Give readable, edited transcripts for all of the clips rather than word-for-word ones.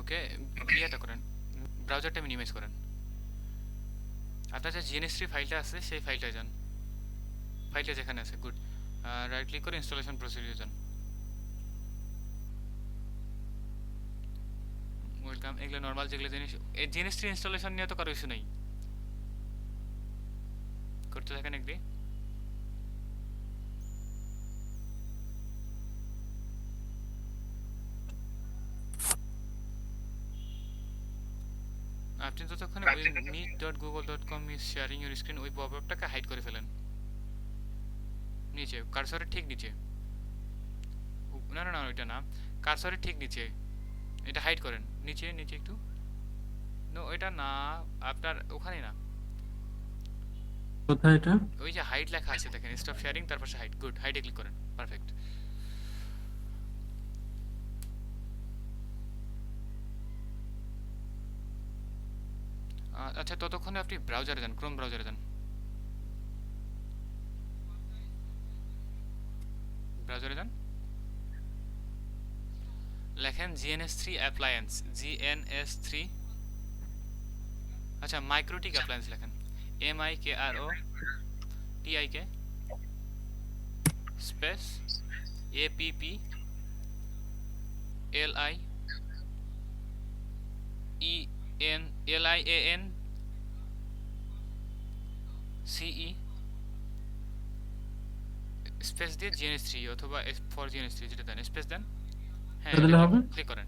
ওকে, ইয়েটা করেন, ব্রাউজারটা মিনিমাইজ করেন। আপনার যে জিএনএস3 ফাইলটা আছে সেই ফাইলটা যান, ফাইলটা যেখানে আছে, গুড। রাইট ক্লিক করে ইনস্টলেশন প্রসিডিউর যান। ওয়েলকাম। এগুলো নর্মাল যেগুলো জিনিস, এই জিএনএস3 ইনস্টলেশন নিয়ে তো কারো ইস্যু নেই, করতে থাকেন এগ্রি। আপনি ততক্ষণে ওই meet.google.com is sharing your screen ওই পপআপটাকে হাইড করে ফেলেন, নিচে কার্সরের ঠিক নিচে। না না না, ওইটা না, কার্সরের ঠিক নিচে, এটা হাইড করেন, নিচে নিচে একটু। নো, এটা না, আপনার ওখানে না, কোথায় এটা? ওই যে হাইড লেখা আছে দেখেন, স্টপ শেয়ারিং, তারপর হাইড, গুড, হাইডে ক্লিক করেন, পারফেক্ট। আচ্ছা, ততক্ষণে আপনি ব্রাউজারে যান, ক্রোম ব্রাউজারে যান, ব্রাউজারে যান, লেখেন জিএনএস3 অ্যাপ্লায়েন্স, জিএনএস3, আচ্ছা মাইক্রোটিক অ্যাপ্লায়েন্স লেখেন, MIKROTIK স্পেস APPLIENLIANCE স্পেস দিয়ে জিএনএস3 অথবা ফর জিএনএস3 যেটা দেন, স্পেস দেন, হ্যাঁ এটা এটা দিলে হবে? ক্লিক করেন,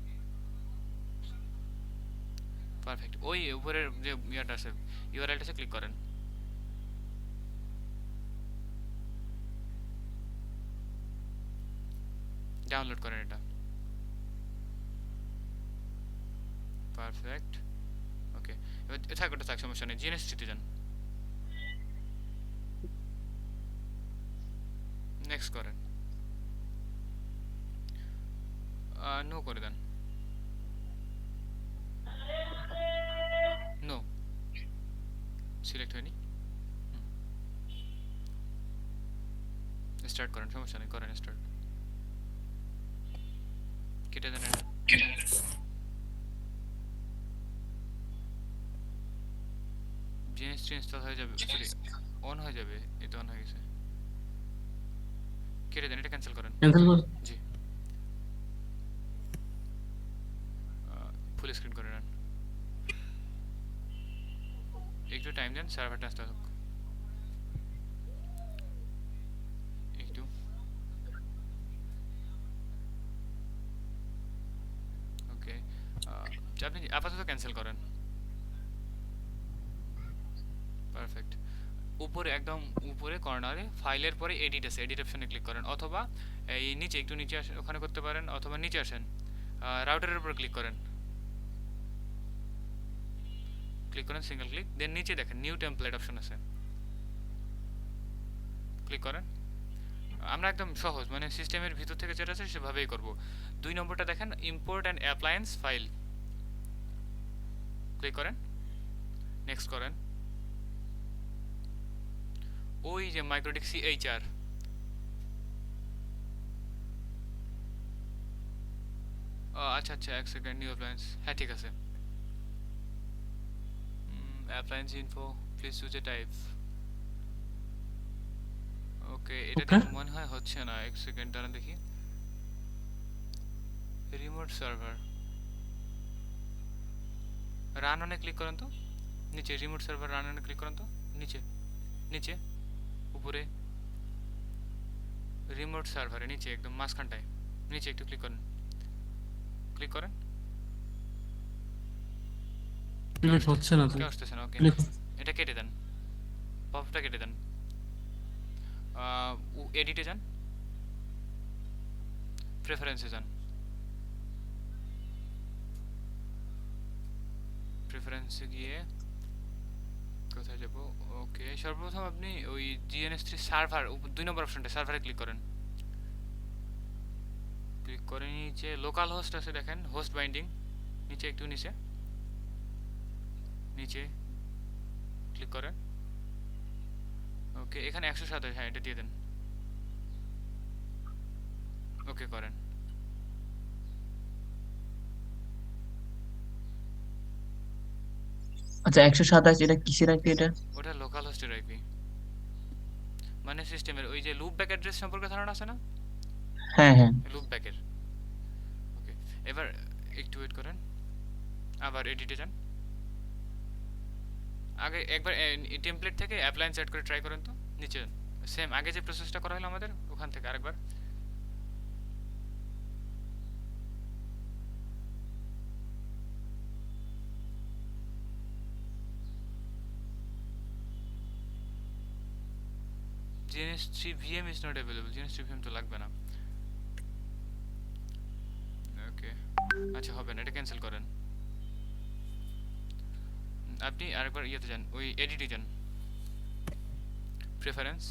পারফেক্ট। ওই উপরের যে ইয়াটা আছে, ইউআরএলটা আছে, ক্লিক করেন, ডাউনলোড করেন এটা, পারফেক্ট। ওকে, এবার থাক, ওটা থাক, সমস্যা নেই, জিএনএস3 যান, নেক্সট করেন, নো করে দেন, নো, সিলেক্ট হয়নি, স্টার্ট করেন, সমস্যা নেই, করেন স্টার্ট, কেটে দেন এটা, জিএনএস3 ইনস্টল হয়ে যাবে, সরি অন হয়ে যাবে, এটা অন হয়ে গেছে, কেটে দেন, এটা ক্যান্সেল করেন, ক্যান্সেল কর। জি, ফুল স্ক্রিন করে নেন, একটু টাইম দেন, সার্ভারটা আসতে হোক একটু, ওকে। আপনি আপাতত ক্যান্সেল করেন, পারফেক্ট। উপরে একদম উপরে কর্নারে ফাইলের পরে এডিট আছে, এডিট অপশনে ক্লিক করেন, অথবা এই নিচে একটু নিচে আসেন, ওখানে করতে পারেন, অথবা নিচে আসেন, রাউটারের উপর ক্লিক করেন, ক্লিক করেন, সিঙ্গেল ক্লিক, দেন নিচে দেখেন নিউ টেমপ্লেট অপশন আছে, ক্লিক করেন। আমরা একদম সহজ, মানে সিস্টেমের ভিতর থেকে যেটা আছে সেভাবেই করব। 2 নম্বরটা দেখেন, import and appliance file, click করেন, নেক্সট করেন, ওই যে মাইক্রোটিক CHR, আচ্ছা আচ্ছা, এক সেকেন্ড, নিউ অ্যাপ্লায়েন্স, হ্যাঁ ঠিক আছে, appliance info, please choose a type, okay, এটা ওকে, দিয়ে মনে হয় হচ্ছে না, এক সেকেন্ড দাঁড়ান দেখি, রিমোট সার্ভার, রান অনে ক্লিক করেন তো, নিচে রিমোট সার্ভার রান অনে ক্লিক করেন তো, নিচে নিচে উপরে, রিমোট সার্ভারে নিচে একদম মাঝখানটায়, নিচে একটু ক্লিক করেন, ক্লিক করেন, কেউ ক্লিক আসতে, হচ্ছে না তো। কেউ আসতেছে না, ওকে, ক্লিক। এটা কেটে দেন, পপটা কেটে দেন, এডিটে যান, প্রেফারেন্সে যান, প্রেফারেন্সে গিয়ে কোথায় যাব, ওকে, সর্বপ্রথম আপনি ওই জিএনএস3 সার্ভার 2 নম্বর অপশনটা, সার্ভারে ক্লিক করেন, ক্লিক করে নিচে লোকাল হোস্ট আছে দেখেন, হোস্ট বাইন্ডিং, নিচে একটু নিচে, নিচে ক্লিক করেন, ওকে, এখানে 127, হ্যাঁ এটা দিয়ে দেন, ওকে করেন, আচ্ছা 127 এটা কিসের আইপি এটা? ওটা লোকাল হোস্টের আইপি, মানে সিস্টেমের ওই যে লুপ ব্যাক অ্যাড্রেস সম্পর্কে ধারণা আছে না, হ্যাঁ হ্যাঁ। লুপ ব্যাকের। ওকে, এবার একটু ওয়েট করেন, আবার এডিটে যান। আগে একবার টেমপ্লেট থেকে অ্যাপ্লায়েন্স অ্যাড করে ট্রাই করেন তো, নিচে সেম আগে যে প্রসেসটা করা হলো আমাদের ওখান থেকে আরেকবার। GNS three VM is not available, GNS three VM তো লাগবে না। ওকে, আচ্ছা হবে না, এটা ক্যান্সেল করেন। আপনি আরেকবার ইয়েতে যান, ওই এডিটে যান, প্রেফারেন্স,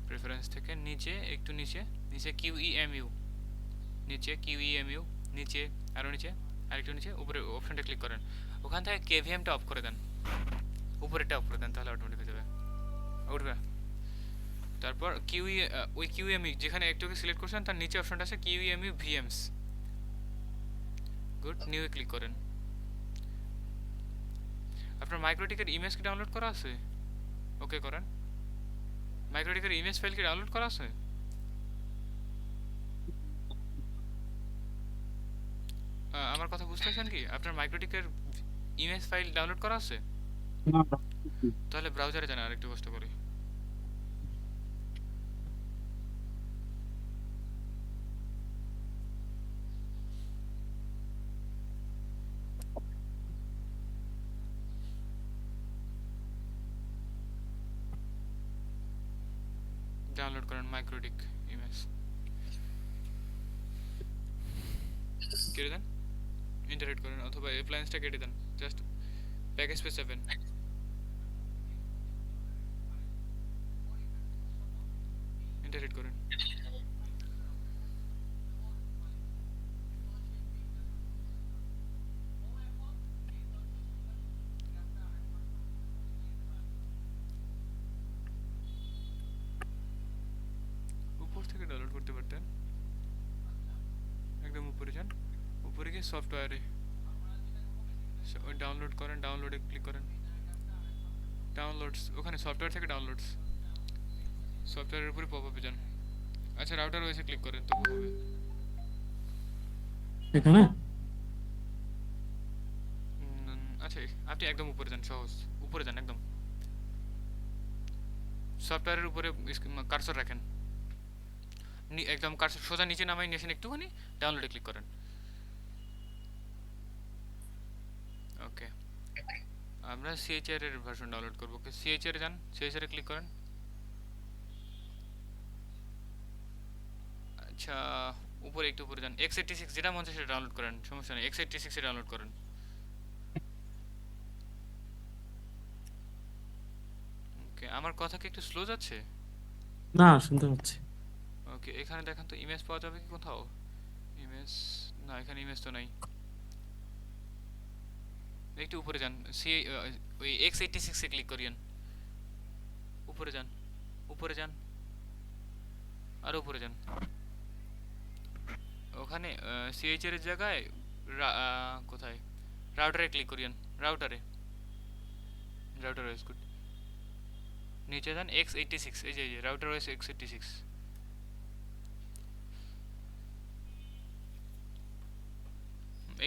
প্রেফারেন্স থেকে নিচে একটু নিচে, নিচে কিউইএমইউ, নিচে কিউইএমইউ, নিচে আরও নিচে, আরেকটু নিচে, উপরে অপশনটা ক্লিক করেন। ওখান থেকে কেভিএমটা অফ করে দেন, উপরেটা অফ করে দেন, তাহলে অটোমেটিক হয়ে যাবে, উঠবে। তারপর কিউই, ওই কিউএমইউ যেখানে একটুকে সিলেক্ট করছেন তার নিচে অপশনটা আছে কিউএমইউ ভিএমস। গুড, নিউ ক্লিক করেন। আপনার মাইক্রোটিকের ইমেজ কি ডাউনলোড করা আছে? ওকে করেন। মাইক্রোটিকের ইমেজ ফাইল কি ডাউনলোড করা আছে? আমার কথা বুঝতেছেন কি? আপনার মাইক্রোটিকের ইমেজ ফাইল ডাউনলোড করা আছে? না না। তাহলে ব্রাউজারে যান আর একটু কষ্ট করে। ডাউনলোড করেন মাইক্রোটিক ইমেজ, কেটে দেন, ইন্টারনেট করেন অথবা অ্যাপ্লায়েন্সটা কেটে দেন, জাস্ট প্যাকেজ পে যাবেন। ইন্টারনেট করেন। উপর থেকে ডাউনলোড করতে পারতেন, একদম উপরে যান, উপরে গিয়ে সফটওয়্যারে ডাউনলোড করেন, ডাউনলোডে ক্লিক করেন, ডাউনলোডস, ওখানে সফটওয়্যার থেকে ডাউনলোডস, সফটওয়্যারের উপরে পপ আপে যান। আচ্ছা রাউটার ওয়েসে ক্লিক করেন তবু হবে। এখানে আচ্ছা আপনি একদম উপরে যান, সহজ, উপরে যান একদম, সফটওয়্যারের উপরে কার্সর রাখেন, একদম কার্সর সোজা নিচে নামাই নিয়েছেন একটুখানি, ডাউনলোডে ক্লিক করেন। ওকে, আমরা সিএইচআর এর ভার্সন ডাউনলোড করবো। ওকে, সিএইচআর এ যান, সিএইচআর এ ক্লিক করেন। আচ্ছা উপরে একটু উপরে যান, x86 যেটা মন চায় সেটা ডাউনলোড করেন, সমস্যা নেই, x86 এ ডাউনলোড করেন। ওকে, আমার কথা কি একটু স্লো যাচ্ছে? না শুনতে পাচ্ছি। ওকে, এখানে দেখেন তো ইমেজ পাওয়া যাবে কি কোথাও? ইমেজ, না এখানে ইমেজ তো নাই। একটু উপরে যান, সি ওই x86 এ ক্লিক করিয়েন, উপরে যান, উপরে যান, আর উপরে যান। ওখানে সিএইচআর এর জায়গায় কোথায়, রাউটারে ক্লিক করিয়েন, রাউটারে, রাউটার ওএস, গুড। নিচে যান x86, এই যে রাউটার ওএস x86,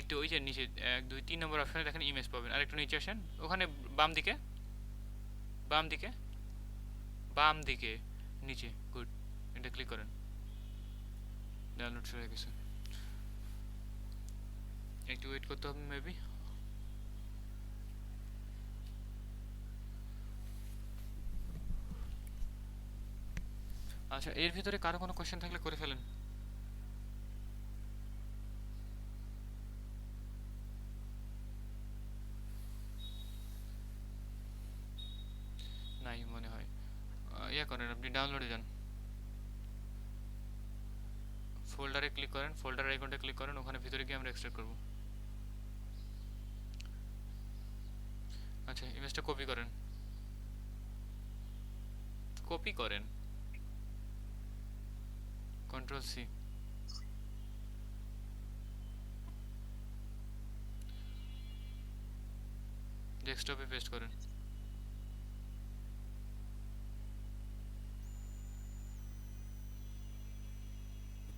একটু ওই যে নিচে 1 2 3 নম্বর অপশনে দেখেন ইমেজ পাবেন, আর একটু নিচে আসেন, ওখানে বাম দিকে, বাম দিকে, বাম দিকে নিচে, গুড, এটা ক্লিক করেন, ডাউনলোড হয়ে গেছে। একটু ওয়েট করতে হবে মেবি। আচ্ছা এর ভিতরে কারো কোনো কোশ্চেন থাকলে করে ফেলেন। নাই মনে হয়। ইয়া করেন, আপনি ডাউনলোডে যান, ফোল্ডারে ক্লিক করেন, ফোল্ডার আইকনটা ক্লিক করেন, ওখানে ভিতরে গিয়ে আমরা এক্সট্রাক্ট করব। আচ্ছা ইমেজটা কপি করেন, কপি করেন, কন্ট্রোল সি, ডেস্কটপে পেস্ট করেন,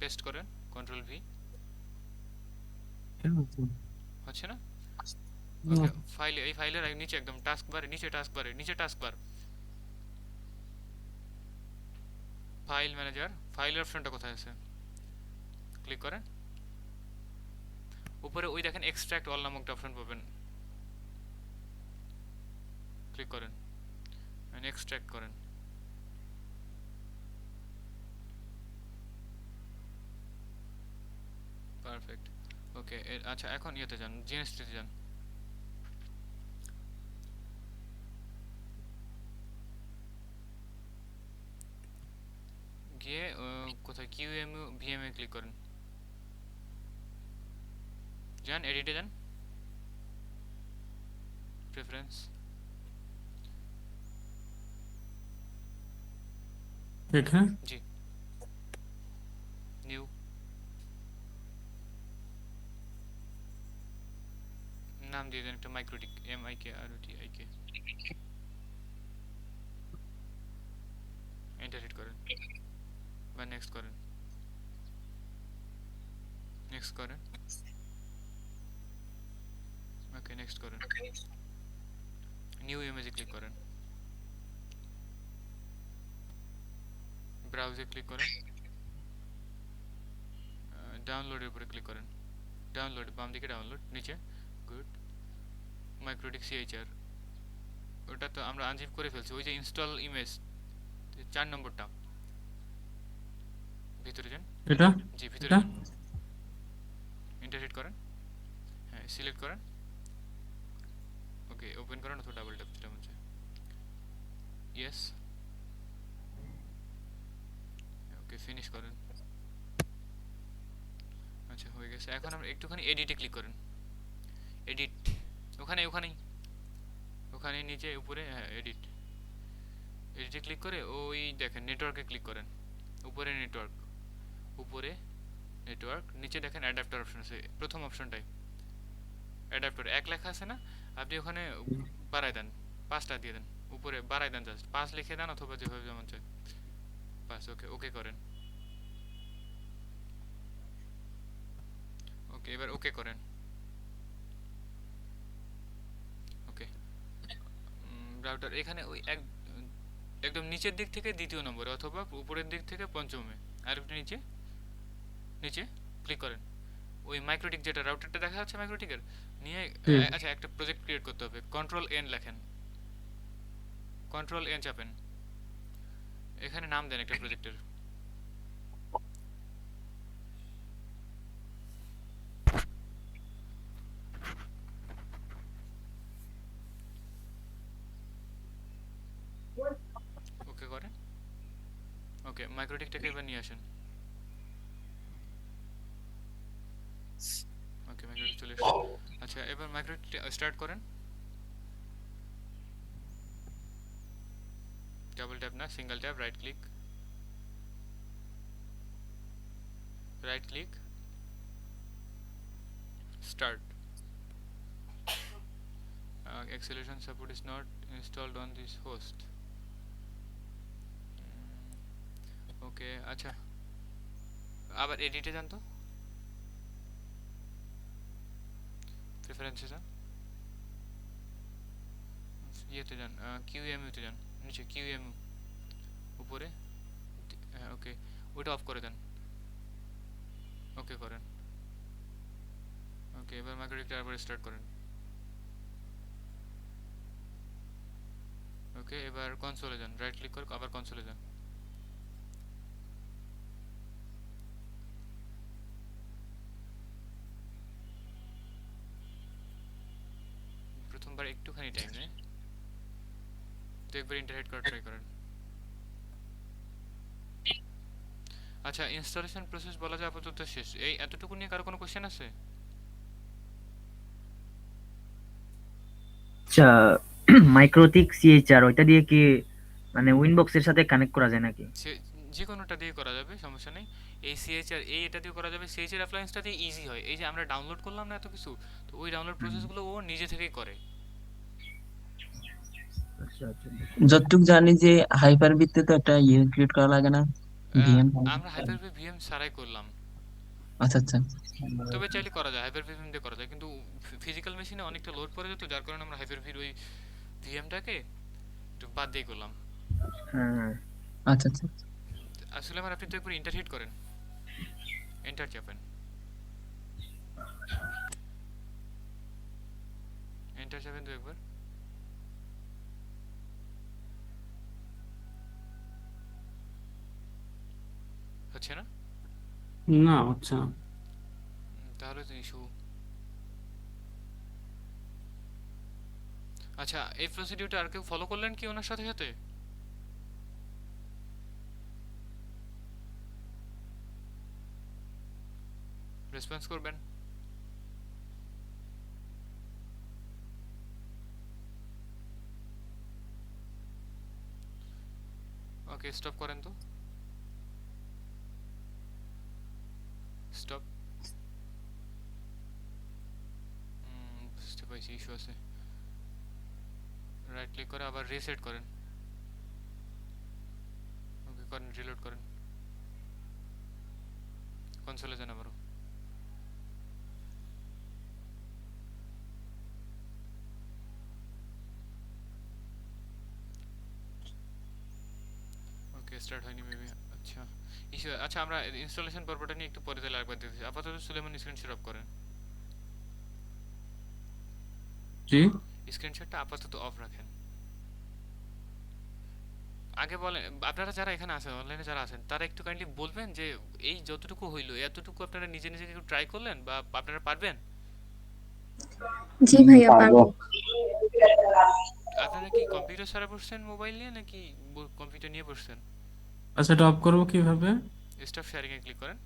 পেস্ট করেন, কন্ট্রোল ভি। কেন হচ্ছে না? হচ্ছে না? না, ওকে, এই ফাইলের নিচে একদম টাস্কবারে নিচে টাস্কবার, ফাইল ম্যানেজার, ফাইলের অপশনটা কোথায় আছে? ক্লিক করেন, উপরে ওই দেখেন এক্সট্রাক্ট অল নামক একটা অপশন পাবেন, ক্লিক করেন, এক্সট্রাক্ট করেন। পারফেক্ট। ওকে, আচ্ছা এখন ইয়েতে যান, জিএনএসটিতে যান, গিয়ে কোথায় কিউএমইউ ভিএমএ ক্লিক করেন, যান এডিটে যান, প্রেফারেন্স, এখানে জি, নিউ, নাম দিয়ে দেন একটা মাইক্রোটিক, MIKROTIK, এন্টার হিট করেন বা নেক্সট করেন, নেক্সট করেন, ওকে নেক্সট করেন, নিউ ইমেজে ক্লিক করেন, ব্রাউজে ক্লিক করেন, ডাউনলোডের উপরে ক্লিক করেন, ডাউনলোড, বাম দিকে ডাউনলোড, নিচে, গুড, মাইক্রোটিক সিএইচআর, ওটা তো আমরা আনজিপ করে ফেলছি, ওই যে ইনস্টল ইমেজ 4 নম্বরটা, ভিতরে যান, এটা জি ভিতরে এটা যান, এন্টার হিট করেন, হ্যাঁ সিলেক্ট করেন, ওকে ওপেন করেন অথবা ডাবল ট্যাপ যেটা হচ্ছে, ইয়েস, ওকে ফিনিশ করেন। আচ্ছা হয়ে গেছে, এখন আমরা একটুখানি এডিটে ক্লিক করেন, এডিট, ওখানেই ওখানে নিচে উপরে, হ্যাঁ এডিট, এডিটে ক্লিক করে ওই দেখেন নেটওয়ার্কে ক্লিক করেন, উপরে নেটওয়ার্ক, উপরে নেটওয়ার্ক, নিচে দেখেন অ্যাডাপ্টার অপশন আছে, প্রথম অপশনটাই অ্যাডাপ্টার, এক লেখা আছে না, আপনি ওখানে বাড়ায় দেন, 5টা দিয়ে দেন, উপরে বাড়ায় দেন, জাস্ট 5 লিখে দেন অথবা যেভাবে যেমন চায় 5, ওকে ওকে করেন, ওকে এবার ওকে করেন, ওকে। রাউটার এখানে ওই একদম নিচের দিক থেকে দ্বিতীয় নম্বরে অথবা উপরের দিক থেকে পঞ্চমে, আর একটু নিচে, নিচে ক্লিক করেন, ওই মাইক্রোটিক যেটা রাউটারটা দেখা যাচ্ছে মাইক্রোটিকের নিয়ে, হুম। আচ্ছা একটা প্রজেক্ট ক্রিয়েট করতে হবে, কন্ট্রোল এন লেখেন, কন্ট্রোল এন চাপেন, এখানে নাম দেন একটা প্রজেক্টের, ওকে করেন, ওকে মাইক্রোটিকটাকে এবার নিয়ে আসেন, ওকে মাইক্রোটিক চলে এসেছে। আচ্ছা এবার মাইক্রোটিক স্টার্ট করেন, ডাবল ট্যাপ না single tap, right click, start, acceleration support is not installed on this host, ওকে আচ্ছা আবার এডিটে যান তো, প্রেফারেন্সে যান, ইয়েতে যান, কিউএমইউতে যান, নিচে কিউএমইউ, উপরে, হ্যাঁ ওকে ওটা অফ করে দেন, ওকে করেন, ওকে এবার মাইক্রোটিকটা আবার স্টার্ট করেন, ওকে এবার কনসোলে যান, রাইট ক্লিক করে আবার কনসোলে যান, প্রথমবার একটুখানি টাইম নেয়, তো একবার ইন্টারনেট করে ট্রাই করেন। আচ্ছা ইনস্টলেশন প্রসেস বলা যায় আপাতত শেষ, এই এতটুকু নিয়ে কারো কোনো কোশ্চেন আছে? আচ্ছা, মাইক্রোটিক সিএইচআর ওইটা দিয়ে কি মানে উইনবক্সের সাথে কানেক্ট করা যায় নাকি? সে যে কোনোটা দিয়ে করা যাবে, সমস্যা নেই, এই সিএইচআর এটা দিয়ে করা যাবে, সিএইচআর অ্যাপ্লায়েন্সটা দিয়ে ইজি হয়, এই যে আমরা ডাউনলোড করলাম না এত কিছু, তো ওই ডাউনলোড হুম। প্রসেসগুলো ও নিজে থেকেই করে, যতটুকু জানি যে হাইপার ভিত্তিতে তো একটা ইয়ে ক্রিয়েট করা লাগে না, আহ, ভিএম। আমরা হাইপারভি ভিএম ছাড়াই করলাম, আচ্ছা আচ্ছা। তবে চাইলে করা যায়, হাইপারভি ভিএম দিয়ে করা যায়, কিন্তু ফিজিক্যাল মেশিনে অনেকটা লোড পড়ে যেত, যার কারণে আমরা হাইপারভির ওই ভিএমটাকে একটু বাদ দিয়ে করলাম। হ্যাঁ আচ্ছা আচ্ছা। আসলে আমার আপনি তো একবার ইন্টার হিট করেন, এন্টার চাপেন, এন্টার চাপেন তো একবার। হচ্ছে না? না হচ্ছে না। তাহলে তো ইস্যু। আচ্ছা, এই প্রসিডিউরটা আর কেউ ফলো করলেন কি ওনার সাথে সাথে? রেসপন্স করবেন। ওকে, স্টপ করেন তো, স্টপ। বুঝতে পারছি ইস্যু আছে। রাইট ক্লিক করে আবার রিসেট করেন। ওকে করেন, রিলোড করেন, কনসোলে যান আবারও। ওকে, স্টার্ট হয়নি মেবি। আচ্ছা, ইস্যু। আচ্ছা, আমরা ইনস্টলেশন পর্বটা নিয়ে একটু পরে তাহলে আরেকবার দেখতেছি। আপাতত সুলেমান স্ক্রিনশট অফ করেন, জি। স্ক্রিনশটটা আপাতত অফ রাখেন। আগে বলেন, আপনারা যারা এখানে আছেন, অনলাইনে যারা আছেন, তারা একটু কাইন্ডলি বলবেন যে এই যতটুকু হইলো এতটুকু আপনারা নিজে নিজে একটু ট্রাই করলেন বা আপনারা পারবেন? জি ভাইয়া পারবো। আপনারা কি কম্পিউটার ছাড়া বসছেন মোবাইল নিয়ে, নাকি কম্পিউটার নিয়ে বসছেন? আচ্ছা, এটা অফ করবো কিভাবে? স্টপ শেয়ারিং এ ক্লিক করেন,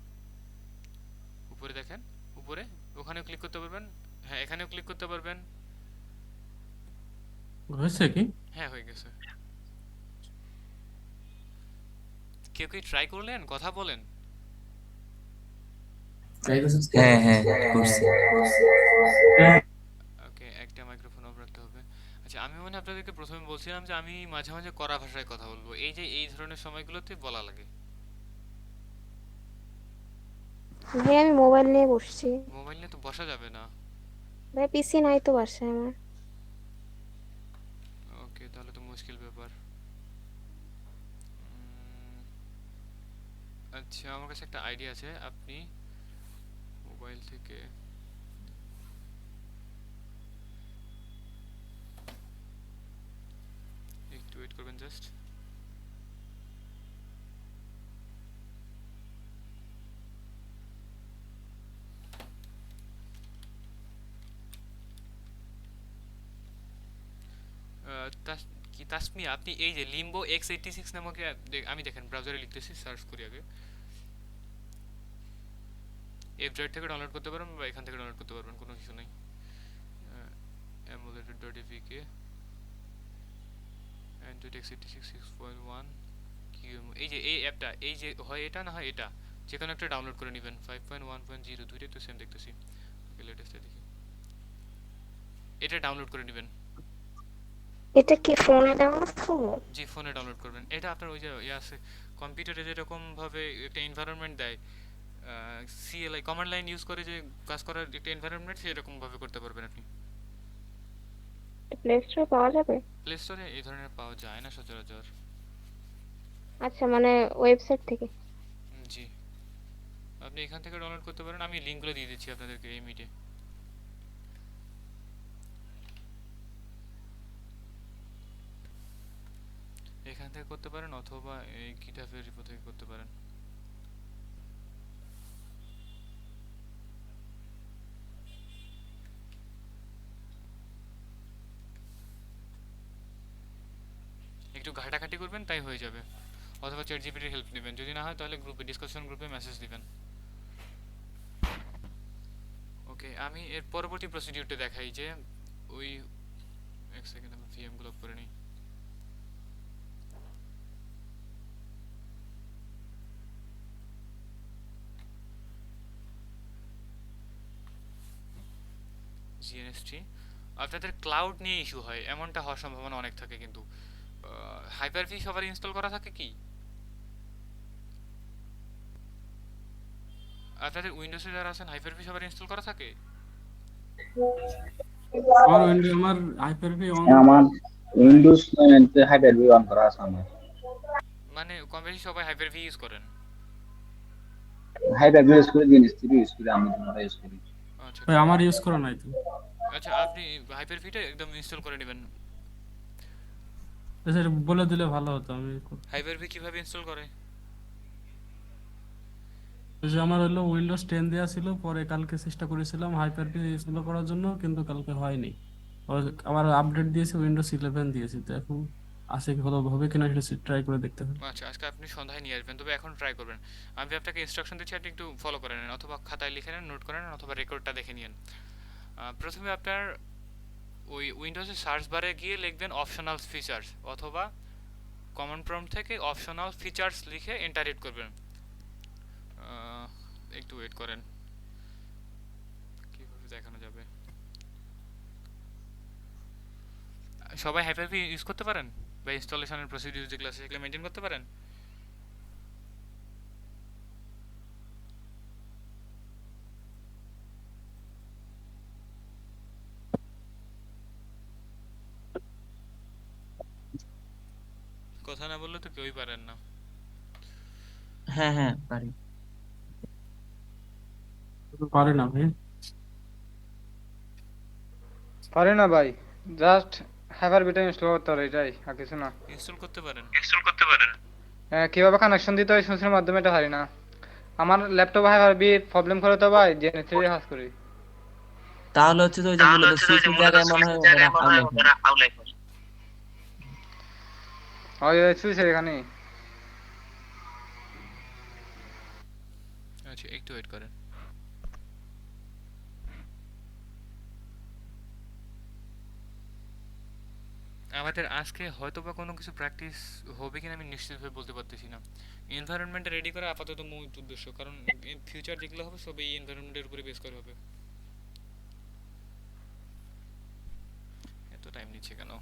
উপরে দেখেন, উপরে ওখানেও ক্লিক করতে পারবেন, হ্যাঁ এখানেও ক্লিক করতে পারবেন। হয়েছে কি? হ্যাঁ, হয়ে গেছে। কেউ কি ট্রাই করলেন? কথা বলেন। হ্যাঁ হ্যাঁ করছি। ওকে, একটা মাইক্রোফোন অফ রাখতে হবে। আচ্ছা, আমি মনে হয় আপনাদেরকে প্রথমে বলছিলাম যে আমি মাঝে মাঝে কড়া ভাষায় কথা বলবো, এই যে এই ধরনের সময়গুলোতে বলা লাগে। ভাই আমি মোবাইল নিয়ে বসছি। মোবাইল নিয়ে তো বসা যাবে না। ভাই পিসি নাই তো বাসায় আমার। ওকে, তাহলে তো মুশকিল ব্যাপার। আচ্ছা, আমার কাছে একটা আইডিয়া আছে, আপনি মোবাইল থেকে একটু ওয়েট করবেন জাস্ট। কি তাসমিয়া, আপনি এই যে লিম্বো x86 নামক আমি দেখেন ব্রাউজারে লিখতেছি, সার্চ করি আগে। এফড্রাইভ থেকে ডাউনলোড করতে পারবেন বা এখান থেকে ডাউনলোড করতে পারবেন, কোনো কিছু নেই। emulator.apk android x86 6.1 QEMU, এই যে এই অ্যাপটা, এই যে হয় এটা না হয় এটা, যে কোনো একটা ডাউনলোড করে নেবেন। 5.1.0 দুইটাই তো সেম দেখতেছি। ওকে, লেটেস্টটা দেখি, এটা ডাউনলোড করে নেবেন। এটা কি ফোনে ডাউনলোড করবো? জি, ফোনে ডাউনলোড করবেন। এটা আপনার ওই যে ইয়ে আছে, কম্পিউটারে যেরকম ভাবে একটা এনভায়রনমেন্ট দেয়, সিএলআই কমান্ড লাইন ইউজ করে যে কাজ করার একটা এনভায়রনমেন্ট, সেরকম ভাবে করতে পারবেন আপনি। প্লে স্টোরে পাওয়া যাবে? প্লে স্টোরে এই ধরনের পাওয়া যায় না সচরাচর। আচ্ছা মানে ওয়েবসাইট থেকে। জি, আপনি এখান থেকে ডাউনলোড করতে পারেন, আমি লিঙ্কগুলো দিয়ে দিচ্ছি আপনাদেরকে এই মিটে। এখান থেকে করতে পারেন অথবা এই গিটহাবের রিপো থেকে করতে পারেন। একটু ঘাটাঘাটি করবেন, তাই হয়ে যাবে। অথবা চ্যাট জিপিটির হেল্প নেবেন, যদি না হয় তাহলে গ্রুপে, ডিসকাশন গ্রুপে মেসেজ দিবেন। ওকে, আমি এর পরবর্তী প্রসিডিউরটা দেখাই যে ওই এক সেকেন্ড আমি ভিএম গুলো করে নিই। জিএনএসটি আপনাদের ক্লাউড নিয়ে ইস্যু হয়, এমনটা হওয়ার সম্ভাবনা অনেক থাকে। কিন্তু হাইপার-ভি সবার ইনস্টল করা থাকে কি? আপনাদের উইন্ডোজে যারা আছেন হাইপার-ভি সবার ইনস্টল করা থাকে? আমার হাইপার-ভি অন। আমার উইন্ডোজ হাইপার-ভি অন করা আছে আমার। মানে কম বেশি সবাই হাইপার-ভি ইউজ করেন? হাইপার-ভি ইউজ করি, জিএনএস3 ইউজ করি, আমি দুটোটা ইউজ করি। আচ্ছা ভাই আমার ইউজ করা নাই তো। আচ্ছা, আপনি হাইপার-ভিটা একদম ইনস্টল করে নেবেন। আচ্ছা, এটা বলে দিলে ভালো হতো। হাইপার-ভি কিভাবে ইনস্টল করে? ওই যে আমার হলো উইন্ডোজ 10 দেওয়া ছিল, পরে কালকে চেষ্টা করেছিলাম হাইপার-ভি ইনস্টল করার জন্য, কিন্তু কালকে হয়নি। আবার আপডেট দিয়েছে, উইন্ডোজ 11 দিয়েছে, তো এখন আছে কি ভালো হবে কিনা সেটা ট্রাই করে দেখতে হবে। আচ্ছা, আজকে আপনি সন্ধ্যায় নিয়ে আসবেন, তবে এখন ট্রাই করবেন। আমি আপনাকে ইনস্ট্রাকশন দিচ্ছি, আপনি একটু ফলো করে নেন, অথবা খাতায় লিখে নেন, নোট করে নেন, অথবা রেকর্ডটা দেখে নিন। প্রথমে আপনার ওই উইন্ডোজের সার্চ বারে গিয়ে লিখবেন অপশনাল ফিচার্স, অথবা কমন প্রম্পট থেকে অপশনাল ফিচার্স লিখে এন্টার হিট করবেন। একটু ওয়েট করেন, কিভাবে দেখানো যাবে। সবাই হাইপার-ভি ইউজ করতে পারেন, বা ইনস্টলেশনের প্রসিডিউর যেগুলো আছে সেগুলো মেনটেন করতে পারেন? কথা না বললে তো কেউই পারেন না। হ্যাঁ হ্যাঁ পারি। পারে না ভাই। পারি না ভাই, জাস্ট হাইপার-ভিটা ইনস্টল করতে পারে, এটাই, আর কিছু না। ইনস্টল করতে পারেন? কিভাবে কানেকশন দিতে হয় সুইচের মাধ্যমে এটা পারি না। আমার ল্যাপটপ হাইপার-ভি প্রবলেম করে তো ভাই, জেনে কাজ করি। তাহলে হচ্ছে যে ওই যে মূলত সুইচের জায়গায় মনে হয় ওরা আউলাই করে। ওই সুইচের এখানে। আচ্ছা, একটু ওয়েট করেন। আমাদের আজকে হয়তো বা কোনো কিছু প্র্যাকটিস হবে কিনা আমি নিশ্চিতভাবে বলতে পারতেছি না। এনভায়রনমেন্টটা রেডি করা আপাতত মূল উদ্দেশ্য, কারণ ফিউচার যেগুলো হবে সব এই এনভায়রনমেন্টের উপরে বেস করে হবে। এত টাইম নিচ্ছে কেন?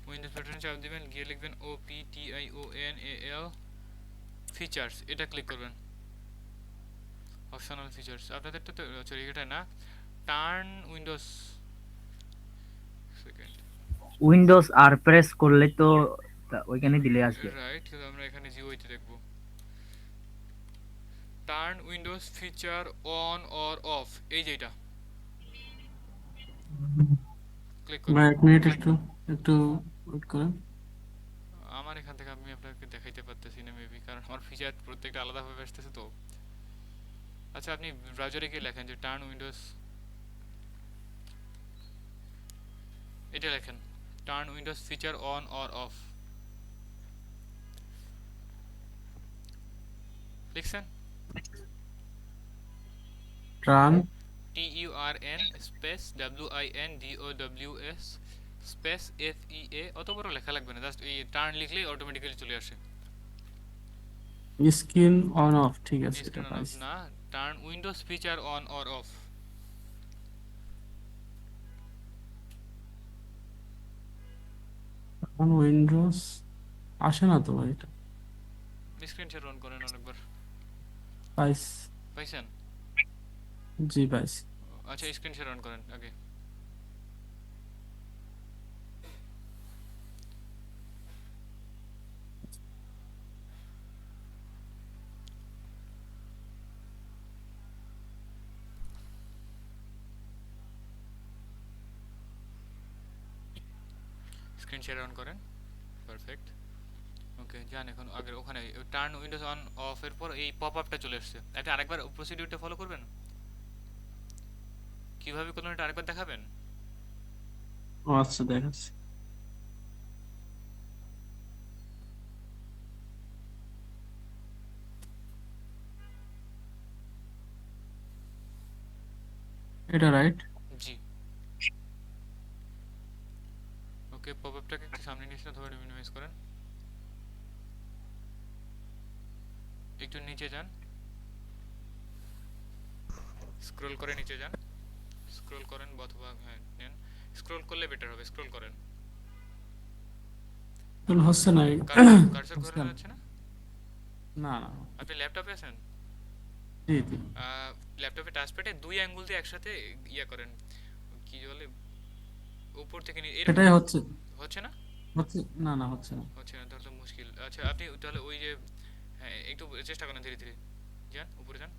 উইন্ডোজ বাটনে চাপ দিবেন, গিয়ে লিখবেন OPTIONAL ফিচার্স, এটা ক্লিক করবেন। অপশনাল ফিচার্স আপনাদেরটা তো সরি এটা না, টার্ন উইন্ডোজ, সেকেন্ড উইন্ডোজ আর প্রেস করলে তো ওইখানে দিলে আসবে। রাইট, কিন্তু আমরা এখানে জিওইতে দেখব। Turn windows feature on or of, এই যে এটা ক্লিক করুন। ভাই এক মিনিট, একটু একটু ওয়েট করেন। আমার এখান থেকে আমি আপনাকে দেখাইতে পারতেছি না মেবি, কারণ আমার ফিচার প্রত্যেকটা আলাদাভাবে আসতেছে তো। আচ্ছা, আপনি ব্রাউজারে গিয়ে লেখেন যে টার্ন উইন্ডোজ, এটা লেখেন turn windows feature on or off, লিখছেন? Run. TURN space WINDOWS space FEA, অত বড় লেখা লাগবে না, জাস্ট এই টার্ন লিখলেই অটোমেটিক্যালি চলে আসে। স্ক্রিন অন অফ, ঠিক আছে, এটা স্ক্রিন অন অফ পাইছি। না, turn windows feature on or of. এখন উইন্ডোজ আসে না তো ভাই, এটা স্ক্রিন শেয়ার অন করেন অনেকবার। পাইছি। পাইছেন? জি পাইছি। আচ্ছা, স্ক্রিন শেয়ার অন করেন আগে। স্ক্রিন শেয়ার অন করেন, পারফেক্ট। ওকে, যান এখন আগের ওখানে টার্ন উইন্ডোজ অন অফ এর পর এই পপ আপটা চলে আসছে, এটা আরেকবার প্রসিডিউরটা ফলো করবেন। কিভাবে করলেন এটা আরেকবার দেখাবেন? ও আচ্ছা, দেখাচ্ছি। এটা রাইট। জি। ওকে, পপআপটাকে একটু সামনে নিয়ে এসে অথবা মিনিমাইজ করেন, একটু নিচে যান, স্ক্রল করে নিচে যান, স্ক্রল করেন অথবা হ্যাঁ নেন, স্ক্রল করলে বেটার হবে, স্ক্রল করেন। হচ্ছে না কার্সর হচ্ছে ঘোরানো না। যাচ্ছে না? না না। আপনি ল্যাপটপে আছেন? জি জি। ল্যাপটপে টাচপ্যাডে দুই আঙ্গুল দিয়ে একসাথে ইয়া করেন, কি বলে, উপর থেকে এরকম সেটাই হচ্ছে। হচ্ছে না? হচ্ছে না, না হচ্ছে না। হচ্ছে না, তাহলে তো মুশকিল। আচ্ছা আপনি তাহলে ওই যে, হ্যাঁ একটু চেষ্টা করেন, ধীরে ধীরে যান, উপরে যান,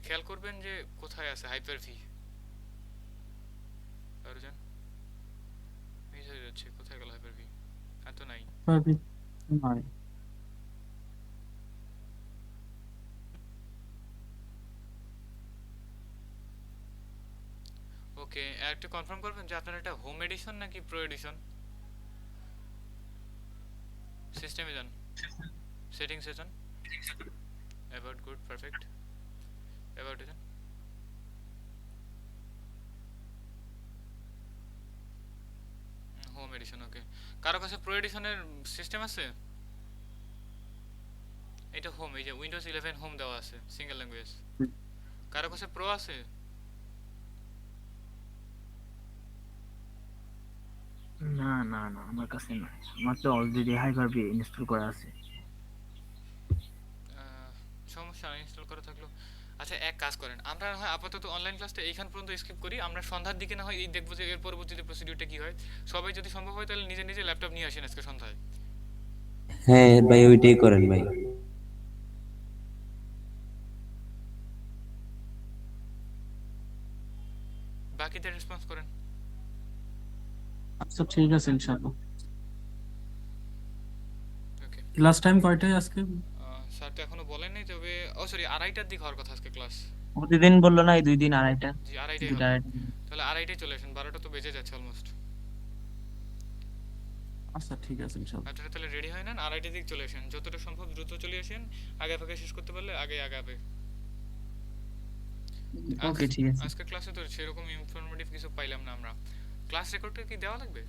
খেয়াল করবেন যে কোথায় আছে হাইপার ভি। আরো যান, মিস হয়ে যাচ্ছে, কোথায় গেল হাইপার ভি? আর তো নাই। পারবি? নয়। ওকে, একটু কনফার্ম করবেন যে আপনার এটা হোম এডিশন নাকি প্রো এডিশন। সিস্টেমে যান, সেটিংসে যান, অ্যাবাউট, গুড, পারফেক্ট, অ্যাবাউটে যান, হোম এডিশন। ওকে, কারো কাছে প্রো এডিশনের সিস্টেম আছে? এটা হোম, এই যে উইন্ডোজ 11 হোম দেওয়া আছে সিঙ্গেল ল্যাঙ্গুয়েজ। কারো কাছে প্রো আছে? না না না, আমার কাছে না, আমার তো অলরেডি হাইপার-ভি ইনস্টল করা আছে। সমস্যা নেই, ইনস্টল করা থাকলো। আচ্ছা এক কাজ করেন, আমরা না হয় আপাতত অনলাইন ক্লাসটা এইখান পর্যন্ত স্কিপ করি, আমরা সন্ধ্যার দিকে না হয় এই দেখবো যে এর পরবর্তীতে প্রসিডিউরটা কি হয়। সবাই যদি সম্ভব হয় তাহলে নিজে নিজে ল্যাপটপ নিয়ে আসেন আজকে সন্ধ্যায়। হ্যাঁ ভাই, ওইটাই করেন ভাই। বাকিদের রেসপন্স করেন। আচ্ছা ঠিক আছে ইনশাআল্লাহ। ওকে, ক্লাস টাইম কয়টায় আজকে? স্যার তো এখনো বলেননি, তবে ও সরি, আড়াইটার দিক হওয়ার কথা আজকে ক্লাস। প্রতিদিন বললো না, এই 2 দিন আড়াইটা। জি আড়াইটাই দুইটা হবে। আড়াইটা। তাহলে আড়াইটায় চলে আসেন, 12টা তো বেজে যাচ্ছে অলমোস্ট। আচ্ছা ঠিক আছে ইনশাআল্লাহ। আপনারা তাহলে রেডি হয়ে নেন, আড়াইটার দিক চলে আসেন, যতটা সম্ভব দ্রুত চলে আসেন, আগে ফাঁকে শেষ করতে পারলে আগে আগাবে। ওকে ঠিক আছে। আজকে ক্লাসে তো সেরকম ইনফরমেটিভ কিছু পাইলাম না আমরা। ক্লাস রেকর্ডটা কি দেওয়া লাগবে?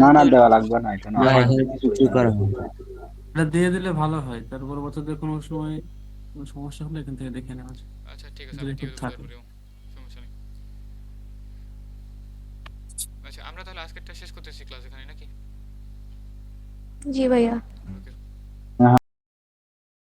না না, দেওয়া লাগবে না, এটা না না, হয়। এখানে কিছু করা হবে না। এটা দিয়ে দিলে ভালো হয়, তারপর পরবর্তীতে কোনো সময় কোনো সমস্যা হলে এখান থেকে দেখে নেওয়া যায়। আচ্ছা ঠিক আছে, যদি আমি একটু দিয়ে দেবো থাকে। তারপরেও, সমস্যা নেই। আচ্ছা আমরা তাহলে আজকেরটা শেষ করতেছি ক্লাস এখানে নাকি? জি ভাইয়া।